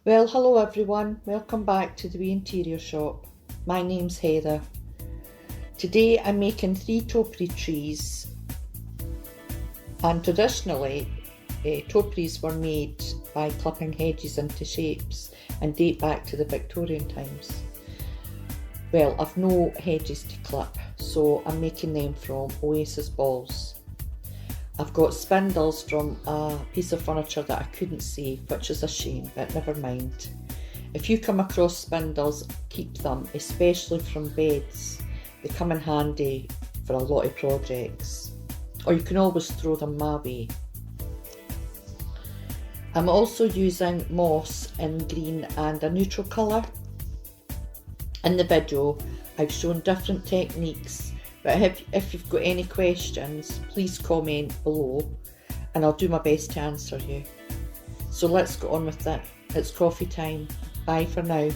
Well, hello everyone, welcome back to the Wee Interior Shop. My name's Heather. Today I'm making 3 topiary trees, and traditionally topiaries were made by clipping hedges into shapes and date back to the Victorian times. Well, I've no hedges to clip, so I'm making them from Oasis balls. I've got spindles from a piece of furniture that I couldn't save, which is a shame, but never mind. If you come across spindles, keep them, especially from beds. They come in handy for a lot of projects, or you can always throw them my way. I'm also using moss in green and a neutral colour. In the video, I've shown different techniques, but if you've got any questions, please comment below and I'll do my best to answer you. So let's get on with it. It's coffee time. Bye for now.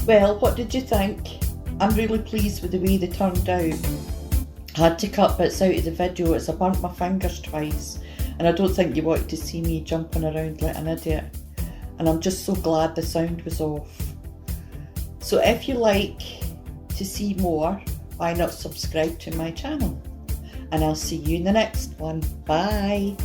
Well, what did you think? I'm really pleased with the way they turned out. I had to cut bits out of the video as I burnt my fingers twice, and I don't think you wanted to see me jumping around like an idiot. And I'm just so glad the sound was off. So if you like to see more, why not subscribe to my channel? And I'll see you in the next one. Bye.